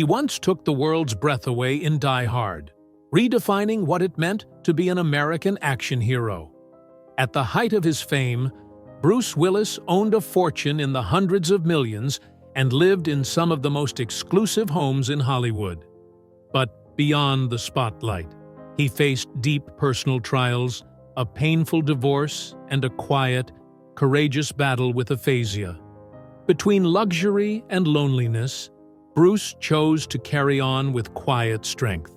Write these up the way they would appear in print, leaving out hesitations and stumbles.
He once took the world's breath away in Die Hard, redefining what it meant to be an American action hero. At the height of his fame, Bruce Willis owned a fortune in the hundreds of millions and lived in some of the most exclusive homes in Hollywood. But beyond the spotlight, he faced deep personal trials, a painful divorce, and a quiet, courageous battle with aphasia. Between luxury and loneliness, Bruce chose to carry on with quiet strength.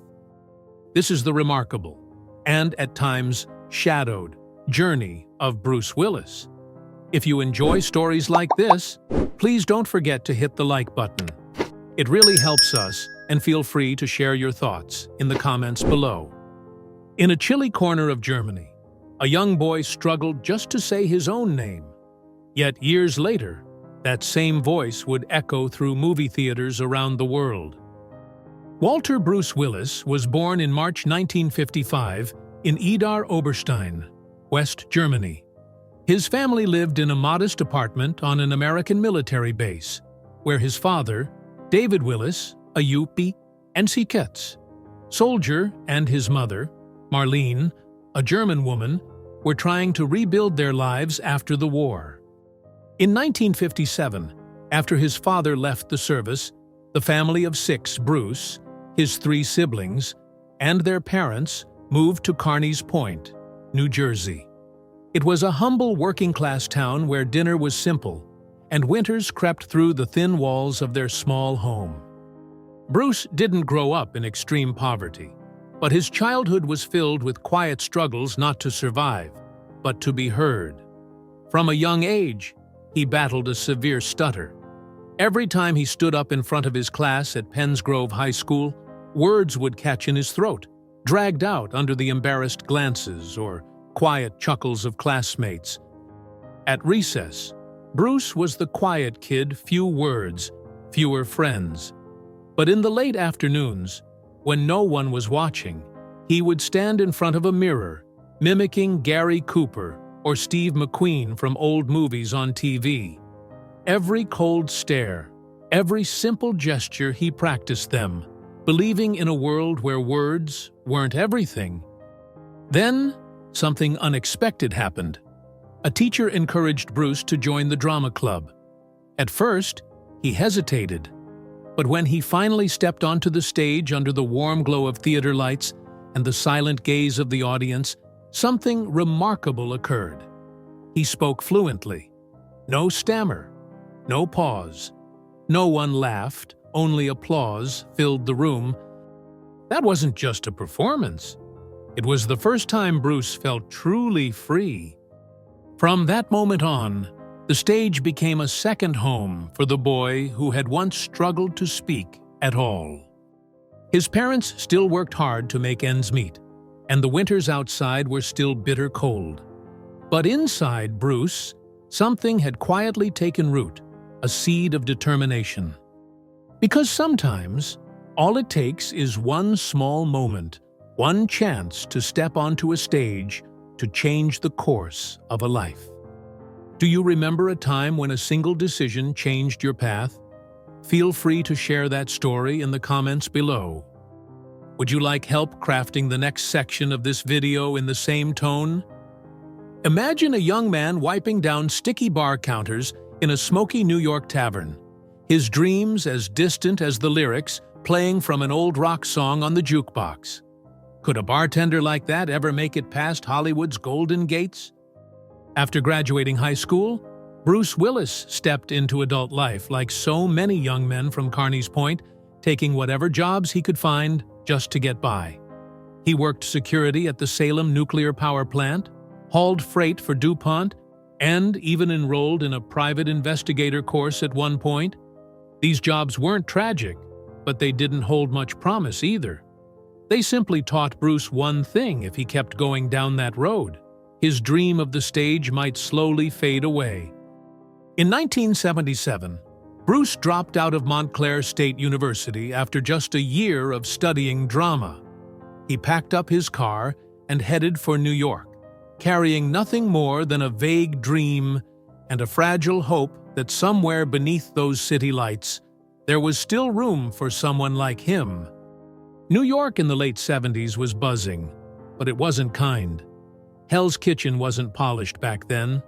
This is the remarkable, and at times shadowed, journey of Bruce Willis. If you enjoy stories like this, please don't forget to hit the like button. It really helps us, and feel free to share your thoughts in the comments below. In a chilly corner of Germany, a young boy struggled just to say his own name. Yet years later, that same voice would echo through movie theaters around the world. Walter Bruce Willis was born in March 1955 in Idar Oberstein, West Germany. His family lived in a modest apartment on an American military base, where his father, David Willis, a UP soldier, and his mother, Marlene, a German woman, were trying to rebuild their lives after the war. In 1957, after his father left the service, the family of 6, Bruce, his 3 siblings, and their parents moved to Carneys Point, New Jersey. It was a humble working-class town where dinner was simple, and winters crept through the thin walls of their small home. Bruce didn't grow up in extreme poverty, but his childhood was filled with quiet struggles not to survive, but to be heard. From a young age, he battled a severe stutter. Every time he stood up in front of his class at Penns Grove High School, words would catch in his throat, dragged out under the embarrassed glances or quiet chuckles of classmates. At recess, Bruce was the quiet kid, few words, fewer friends. But in the late afternoons, when no one was watching, he would stand in front of a mirror, mimicking Gary Cooper or Steve McQueen from old movies on TV. Every cold stare, every simple gesture, he practiced them, believing in a world where words weren't everything. Then, something unexpected happened. A teacher encouraged Bruce to join the drama club. At first, he hesitated. But when he finally stepped onto the stage under the warm glow of theater lights and the silent gaze of the audience, something remarkable occurred. He spoke fluently. No stammer, no pause. No one laughed, only applause filled the room. That wasn't just a performance. It was the first time Bruce felt truly free. From that moment on, the stage became a second home for the boy who had once struggled to speak at all. His parents still worked hard to make ends meet, and the winters outside were still bitter cold. But inside Bruce, something had quietly taken root, a seed of determination. Because sometimes, all it takes is one small moment, one chance to step onto a stage to change the course of a life. Do you remember a time when a single decision changed your path? Feel free to share that story in the comments below. Would you like help crafting the next section of this video in the same tone? Imagine a young man wiping down sticky bar counters in a smoky New York tavern, his dreams as distant as the lyrics playing from an old rock song on the jukebox. Could a bartender like that ever make it past Hollywood's golden gates? After graduating high school, Bruce Willis stepped into adult life like so many young men from Carneys Point, taking whatever jobs he could find just to get by. He worked security at the Salem nuclear power plant, hauled freight for DuPont, and even enrolled in a private investigator course at one point. These jobs weren't tragic, but they didn't hold much promise either. They simply taught Bruce one thing: if he kept going down that road, his dream of the stage might slowly fade away. In 1977, Bruce dropped out of Montclair State University after just a year of studying drama. He packed up his car and headed for New York, carrying nothing more than a vague dream and a fragile hope that somewhere beneath those city lights, There was still room for someone like him. New York in the late 70s was buzzing, but it wasn't kind. Hell's Kitchen wasn't polished back then.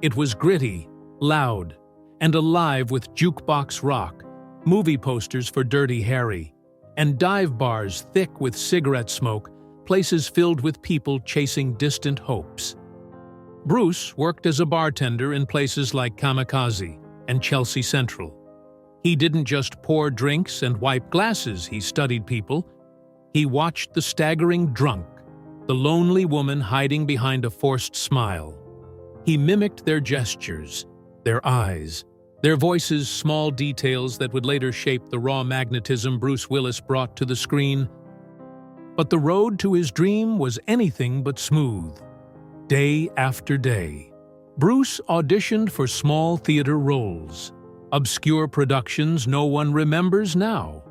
It was gritty, loud, and alive with jukebox rock, movie posters for Dirty Harry, and dive bars thick with cigarette smoke, places filled with people chasing distant hopes. Bruce worked as a bartender in places like Kamikaze and Chelsea Central. He didn't just pour drinks and wipe glasses, he studied people. He watched the staggering drunk, the lonely woman hiding behind a forced smile. He mimicked their gestures, their eyes, their voices, small details that would later shape the raw magnetism Bruce Willis brought to the screen. But the road to his dream was anything but smooth. Day after day, Bruce auditioned for small theater roles, obscure productions no one remembers now.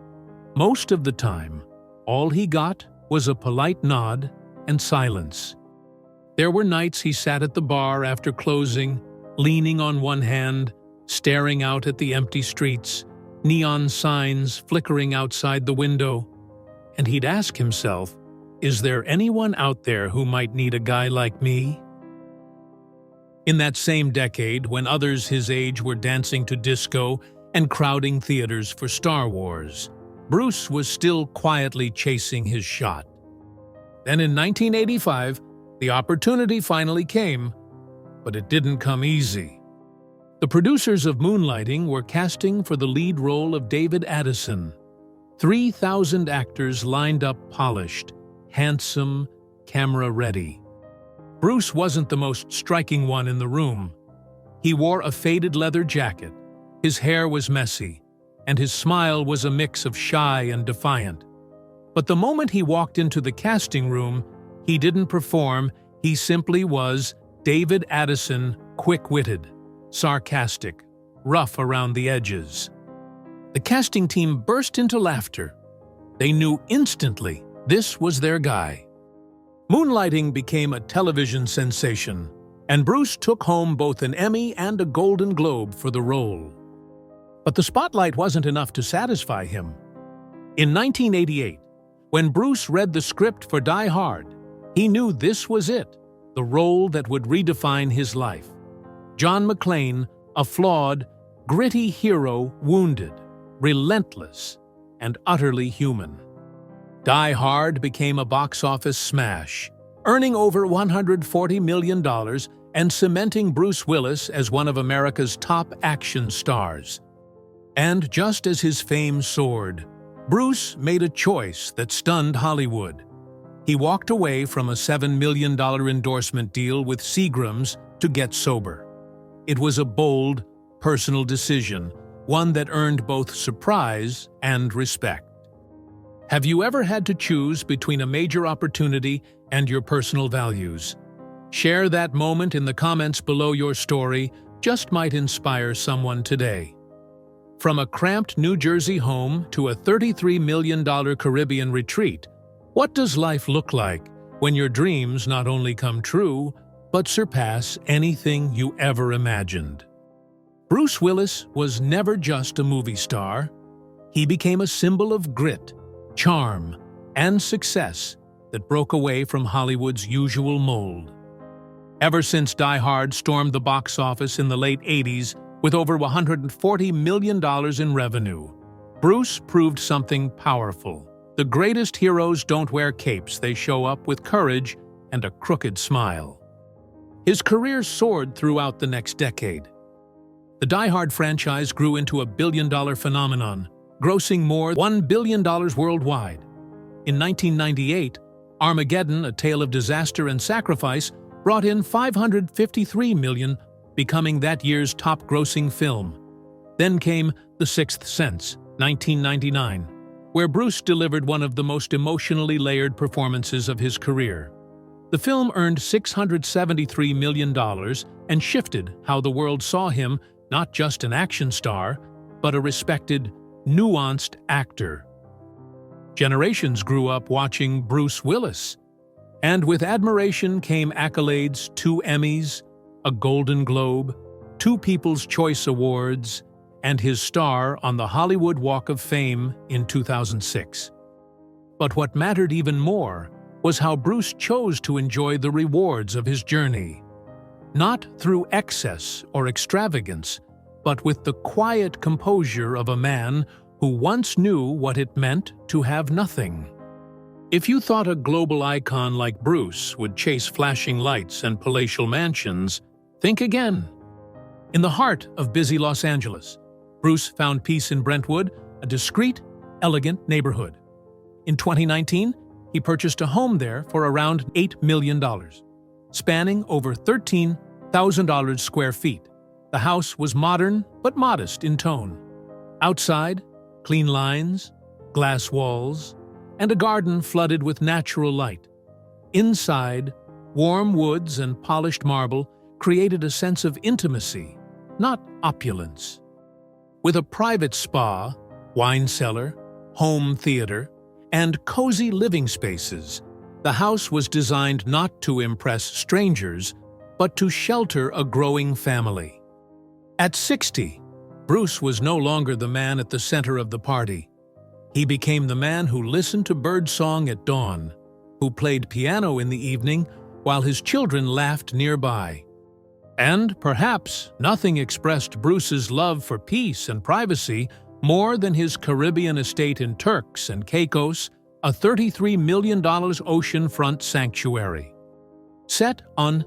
Most of the time, all he got was a polite nod and silence. There were nights he sat at the bar after closing, leaning on one hand, staring out at the empty streets, neon signs flickering outside the window, and he'd ask himself, is there anyone out there who might need a guy like me? In that same decade, when others his age were dancing to disco and crowding theaters for Star Wars, Bruce was still quietly chasing his shot. Then in 1985, the opportunity finally came, but it didn't come easy. The producers of Moonlighting were casting for the lead role of David Addison. 3,000 actors lined up polished, handsome, camera-ready. Bruce wasn't the most striking one in the room. He wore a faded leather jacket, his hair was messy, and his smile was a mix of shy and defiant. But the moment he walked into the casting room, he didn't perform, he simply was David Addison, quick-witted, sarcastic, rough around the edges. The casting team burst into laughter. They knew instantly this was their guy. Moonlighting became a television sensation, and Bruce took home both an Emmy and a Golden Globe for the role. But the spotlight wasn't enough to satisfy him. In 1988, when Bruce read the script for Die Hard, he knew this was it, the role that would redefine his life. John McClane, a flawed, gritty hero, wounded, relentless, and utterly human. Die Hard became a box office smash, earning over $140 million and cementing Bruce Willis as one of America's top action stars. And just as his fame soared, Bruce made a choice that stunned Hollywood. He walked away from a $7 million endorsement deal with Seagram's to get sober. It was a bold, personal decision, one that earned both surprise and respect. Have you ever had to choose between a major opportunity and your personal values? Share that moment in the comments below. Your story just might inspire someone today. From a cramped New Jersey home to a $33 million Caribbean retreat, what does life look like when your dreams not only come true, but surpass anything you ever imagined? Bruce Willis was never just a movie star. He became a symbol of grit, charm, and success that broke away from Hollywood's usual mold. Ever since Die Hard stormed the box office in the late 80s with over $140 million in revenue, Bruce proved something powerful. The greatest heroes don't wear capes, they show up with courage and a crooked smile. His career soared throughout the next decade. The Die Hard franchise grew into a billion-dollar phenomenon, grossing more than $1 billion worldwide. In 1998, Armageddon, A Tale of Disaster and Sacrifice, brought in $553 million, becoming that year's top-grossing film. Then came The Sixth Sense, 1999, where Bruce delivered one of the most emotionally layered performances of his career. The film earned $673 million and shifted how the world saw him, not just an action star, but a respected, nuanced actor. Generations grew up watching Bruce Willis, and with admiration came accolades: 2 Emmys, a Golden Globe, 2 People's Choice Awards, and his star on the Hollywood Walk of Fame in 2006. But what mattered even more was how Bruce chose to enjoy the rewards of his journey. Not through excess or extravagance, but with the quiet composure of a man who once knew what it meant to have nothing. If you thought a global icon like Bruce would chase flashing lights and palatial mansions, think again. In the heart of busy Los Angeles, Bruce found peace in Brentwood, a discreet, elegant neighborhood. In 2019, he purchased a home there for around $8 million, spanning over 13,000 square feet. The house was modern but modest in tone. Outside, clean lines, glass walls, and a garden flooded with natural light. Inside, warm woods and polished marble created a sense of intimacy, not opulence. With a private spa, wine cellar, home theater, and cozy living spaces, the house was designed not to impress strangers, but to shelter a growing family. At 60, Bruce was no longer the man at the center of the party. He became the man who listened to birdsong at dawn, who played piano in the evening while his children laughed nearby. And perhaps nothing expressed Bruce's love for peace and privacy more than his Caribbean estate in Turks and Caicos, a $33 million oceanfront sanctuary. Set on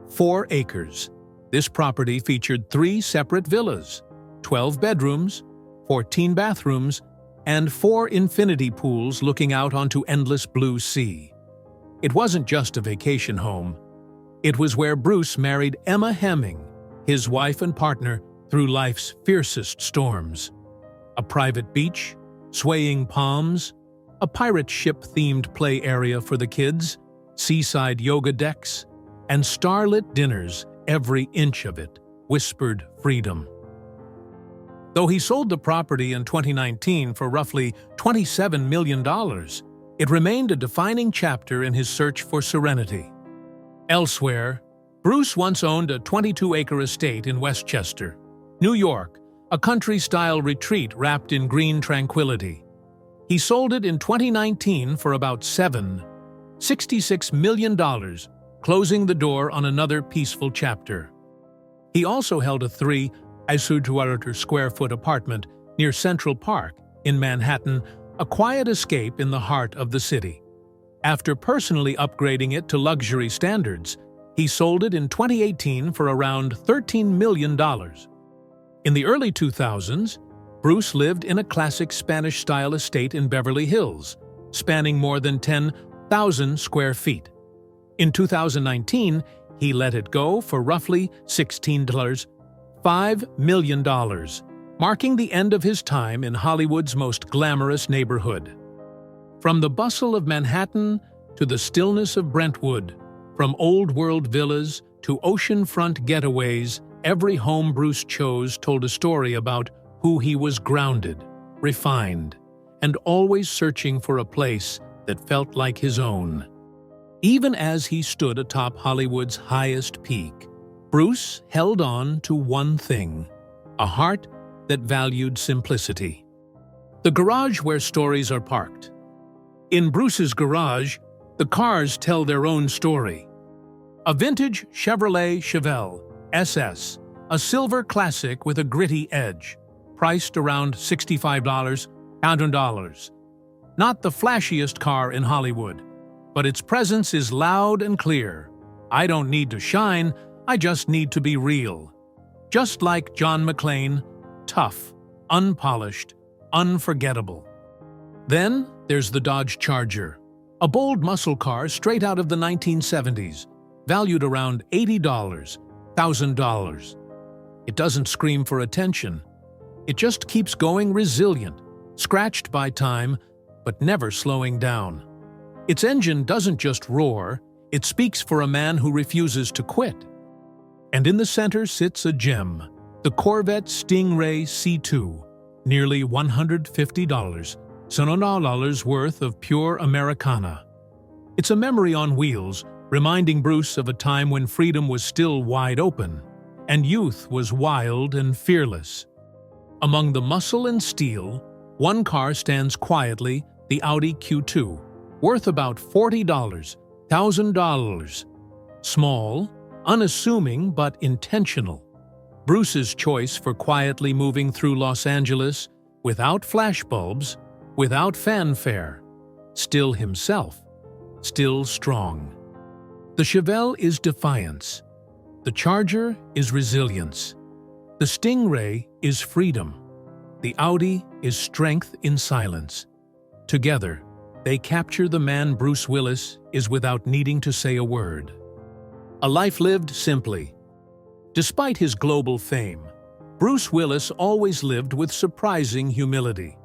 4 acres, this property featured 3 separate villas, 12 bedrooms, 14 bathrooms, and 4 infinity pools looking out onto endless blue sea. It wasn't just a vacation home. It was where Bruce married Emma Hemming, his wife and partner, through life's fiercest storms. A private beach, swaying palms, a pirate ship-themed play area for the kids, seaside yoga decks, and starlit dinners, every inch of it whispered freedom. Though he sold the property in 2019 for roughly $27 million, it remained a defining chapter in his search for serenity. Elsewhere, Bruce once owned a 22-acre estate in Westchester, New York, a country-style retreat wrapped in green tranquility. He sold it in 2019 for about $66 million, closing the door on another peaceful chapter. He also held a 3,000 square foot apartment near Central Park in Manhattan, a quiet escape in the heart of the city. After personally upgrading it to luxury standards, he sold it in 2018 for around $13 million. In the early 2000s, Bruce lived in a classic Spanish-style estate in Beverly Hills, spanning more than 10,000 square feet. In 2019, he let it go for roughly $5 million, marking the end of his time in Hollywood's most glamorous neighborhood. From the bustle of Manhattan to the stillness of Brentwood, from old-world villas to oceanfront getaways, every home Bruce chose told a story about who he was: grounded, refined, and always searching for a place that felt like his own. Even as he stood atop Hollywood's highest peak, Bruce held on to one thing: a heart that valued simplicity. The garage where stories are parked. In Bruce's garage, the cars tell their own story. A vintage Chevrolet Chevelle SS, a silver classic with a gritty edge, priced around $65,000. Not the flashiest car in Hollywood, but its presence is loud and clear. I don't need to shine, I just need to be real. Just like John McClane, tough, unpolished, unforgettable. Then there's the Dodge Charger, a bold muscle car straight out of the 1970s, valued around $80,000. It doesn't scream for attention. It just keeps going, resilient, scratched by time, but never slowing down. Its engine doesn't just roar, it speaks for a man who refuses to quit. And in the center sits a gem, the Corvette Stingray C2, nearly $150, $100 worth of pure Americana. It's a memory on wheels, reminding Bruce of a time when freedom was still wide open, and youth was wild and fearless. Among the muscle and steel, one car stands quietly, the Audi Q2, worth about $40,000. Small, unassuming but intentional. Bruce's choice for quietly moving through Los Angeles without flashbulbs, without fanfare. Still himself, still strong. The Chevelle is defiance. The Charger is resilience. The Stingray is freedom. The Audi is strength in silence. Together, they capture the man Bruce Willis is without needing to say a word. A life lived simply. Despite his global fame, Bruce Willis always lived with surprising humility.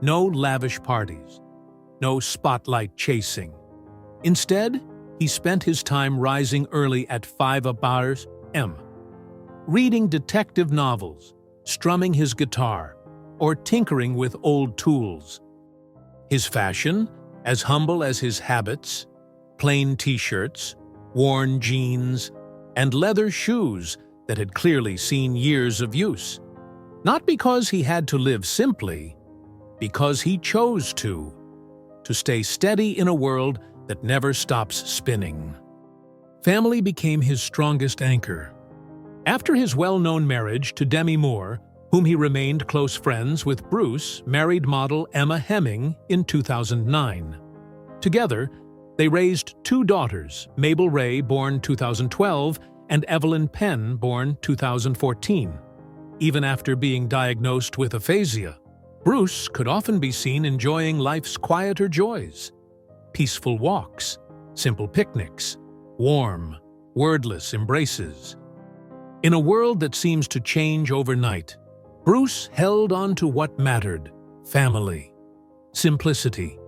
No lavish parties, no spotlight chasing. Instead, he spent his time rising early at 5 a.m., reading detective novels, strumming his guitar, or tinkering with old tools. His fashion, as humble as his habits, plain t-shirts, worn jeans, and leather shoes that had clearly seen years of use. Not because he had to live simply, because he chose to stay steady in a world that never stops spinning. Family became his strongest anchor. After his well-known marriage to Demi Moore, whom he remained close friends with, Bruce married model Emma Hemming in 2009. Together, they raised 2 daughters, Mabel Ray, born 2012, and Evelyn Penn, born 2014. Even after being diagnosed with aphasia, Bruce could often be seen enjoying life's quieter joys. Peaceful walks, simple picnics, warm, wordless embraces. In a world that seems to change overnight, Bruce held on to what mattered: family, simplicity,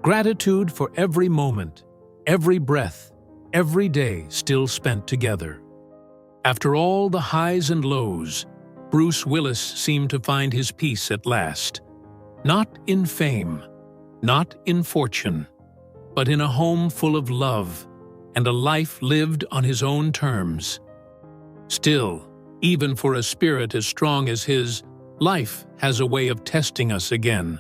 gratitude for every moment, every breath, every day still spent together. After all the highs and lows, Bruce Willis seemed to find his peace at last. Not in fame, not in fortune, but in a home full of love and a life lived on his own terms. Still, even for a spirit as strong as his, life has a way of testing us again.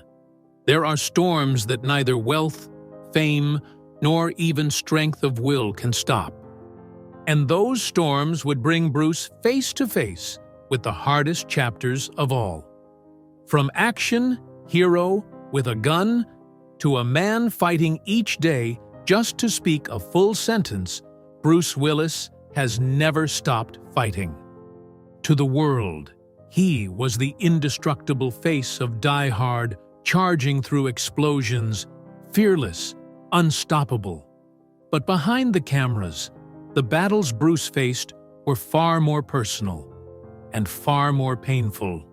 There are storms that neither wealth, fame, nor even strength of will can stop. And those storms would bring Bruce face to face with the hardest chapters of all. From action hero with a gun to a man fighting each day just to speak a full sentence, Bruce Willis has never stopped fighting. To the world, he was the indestructible face of Die Hard, charging through explosions, fearless, unstoppable. But behind the cameras, the battles Bruce faced were far more personal and far more painful.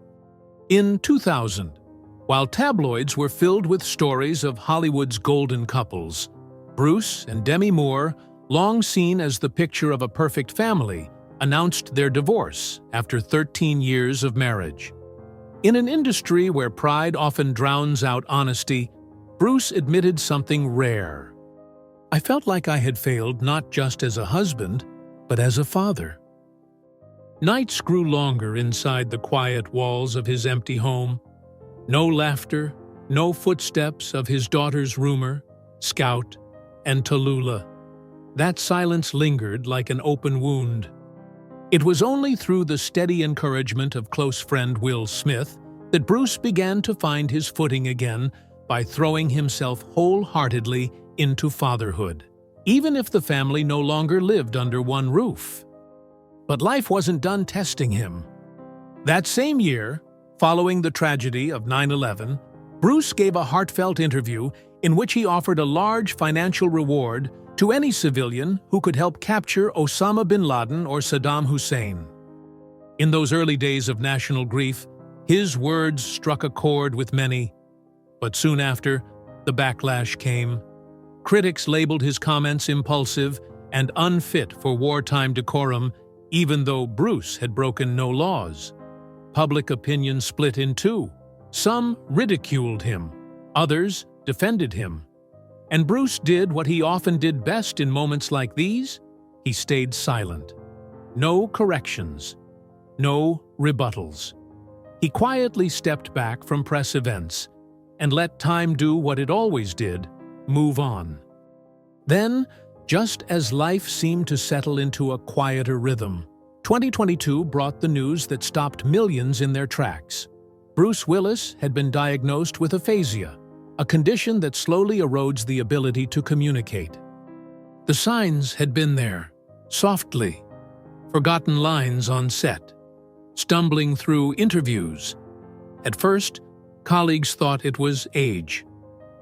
In 2000, while tabloids were filled with stories of Hollywood's golden couples, Bruce and Demi Moore, long seen as the picture of a perfect family, announced their divorce after 13 years of marriage. In an industry where pride often drowns out honesty, Bruce admitted something rare. "I felt like I had failed not just as a husband, but as a father." Nights grew longer inside the quiet walls of his empty home. No laughter, no footsteps of his daughters Rumor, Scout, and Tallulah. That silence lingered like an open wound. It was only through the steady encouragement of close friend Will Smith that Bruce began to find his footing again by throwing himself wholeheartedly into fatherhood, even if the family no longer lived under one roof. But life wasn't done testing him. That same year, following the tragedy of 9/11, Bruce gave a heartfelt interview in which he offered a large financial reward to any civilian who could help capture Osama bin Laden or Saddam Hussein. In those early days of national grief, his words struck a chord with many. But soon after, the backlash came. Critics labeled his comments impulsive and unfit for wartime decorum, even though Bruce had broken no laws. Public opinion split in two. Some ridiculed him, others defended him. And Bruce did what he often did best in moments like these. He stayed silent. No corrections. No rebuttals. He quietly stepped back from press events and let time do what it always did, move on. Then, just as life seemed to settle into a quieter rhythm, 2022 brought the news that stopped millions in their tracks. Bruce Willis had been diagnosed with aphasia, a condition that slowly erodes the ability to communicate. The signs had been there, softly, forgotten lines on set, stumbling through interviews. At first, colleagues thought it was age,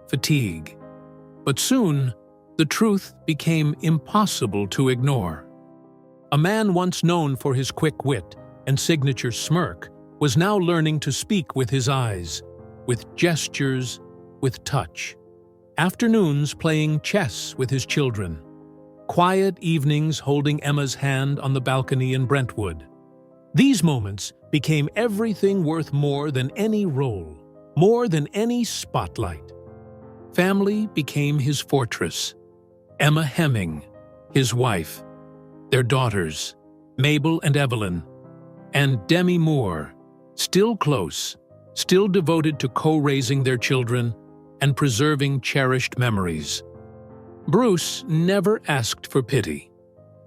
fatigue. But soon, the truth became impossible to ignore. A man once known for his quick wit and signature smirk was now learning to speak with his eyes, with gestures, with touch. Afternoons playing chess with his children. Quiet evenings holding Emma's hand on the balcony in Brentwood. These moments became everything worth more than any role, more than any spotlight. Family became his fortress. Emma Hemming, his wife, their daughters, Mabel and Evelyn, and Demi Moore, still close, still devoted to co-raising their children and preserving cherished memories. Bruce never asked for pity.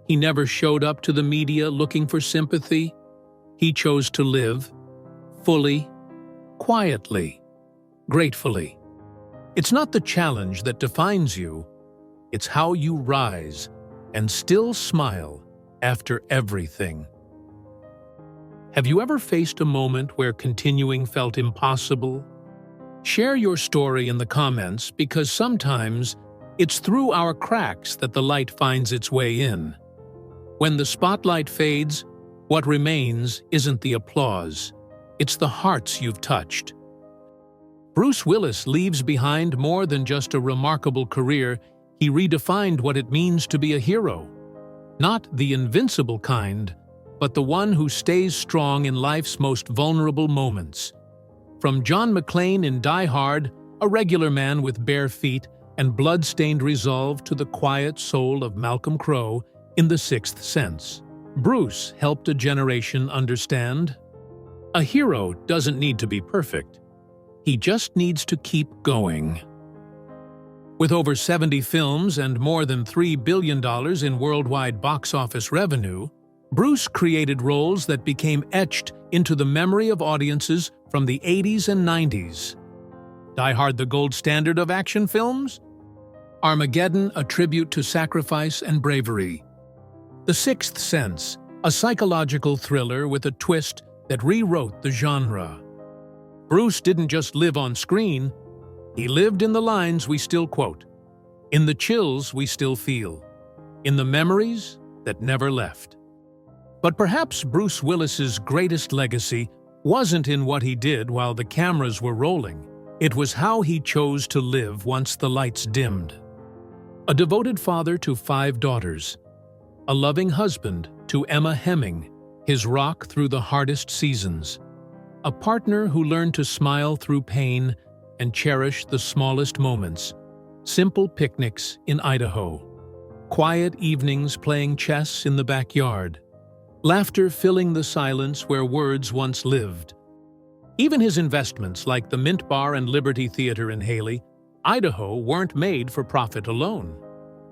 He never showed up to the media looking for sympathy. He chose to live, fully, quietly, gratefully. It's not the challenge that defines you, it's how you rise and still smile after everything. Have you ever faced a moment where continuing felt impossible? Share your story in the comments because sometimes it's through our cracks that the light finds its way in. When the spotlight fades, what remains isn't the applause, it's the hearts you've touched. Bruce Willis leaves behind more than just a remarkable career. He redefined what it means to be a hero. Not the invincible kind, but the one who stays strong in life's most vulnerable moments. From John McClane in Die Hard, a regular man with bare feet and blood-stained resolve, to the quiet soul of Malcolm Crowe in The Sixth Sense, Bruce helped a generation understand: a hero doesn't need to be perfect. He just needs to keep going. With over 70 films and more than $3 billion in worldwide box office revenue, Bruce created roles that became etched into the memory of audiences from the 80s and 90s. Die Hard, the gold standard of action films? Armageddon, a tribute to sacrifice and bravery. The Sixth Sense, a psychological thriller with a twist that rewrote the genre. Bruce didn't just live on screen, he lived in the lines we still quote, in the chills we still feel, in the memories that never left. But perhaps Bruce Willis's greatest legacy wasn't in what he did while the cameras were rolling. It was how he chose to live once the lights dimmed. A devoted father to 5 daughters. A loving husband to Emma Hemming, his rock through the hardest seasons. A partner who learned to smile through pain and cherish the smallest moments. Simple picnics in Idaho. Quiet evenings playing chess in the backyard. Laughter filling the silence where words once lived. Even his investments like the Mint Bar and Liberty Theater in Haley, Idaho, weren't made for profit alone.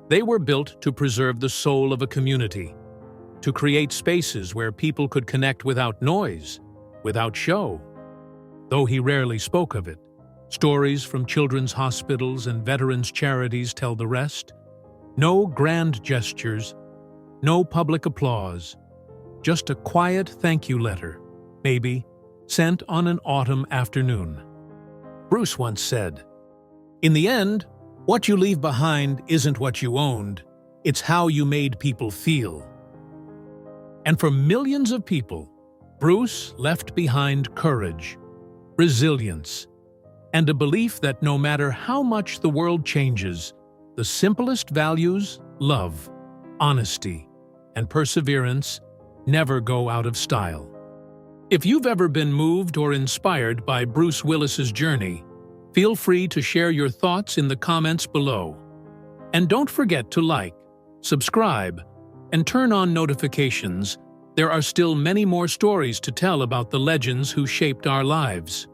They were built to preserve the soul of a community, to create spaces where people could connect without noise, without show. Though he rarely spoke of it, stories from children's hospitals and veterans' charities tell the rest. No grand gestures, no public applause, just a quiet thank you letter, maybe, sent on an autumn afternoon. Bruce once said, "In the end, what you leave behind isn't what you owned, it's how you made people feel." And for millions of people, Bruce left behind courage, resilience, and a belief that no matter how much the world changes, the simplest values, love, honesty, and perseverance, never go out of style. If you've ever been moved or inspired by Bruce Willis's journey, feel free to share your thoughts in the comments below. And don't forget to like, subscribe, and turn on notifications There are still many more stories to tell about the legends who shaped our lives.